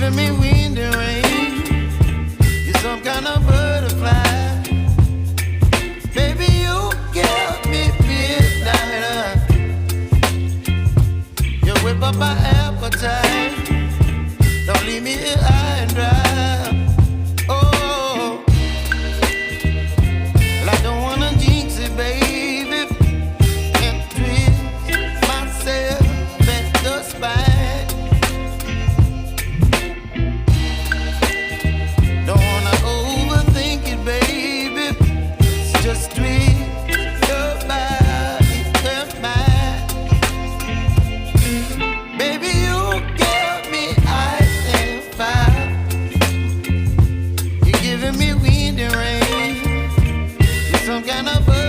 giving me wind and rain. You're some kind of butterfly. Baby, you give me midnight. You whip up my appetite. Don't leave me here high and dry. Oh, well, I don't wanna jinx it, baby, and twist myself at the spine. Don't wanna overthink it, baby. It's just twist your body and mine. Baby, you give me ice and fire. You're giving me wind and rain. You're some kind of bird.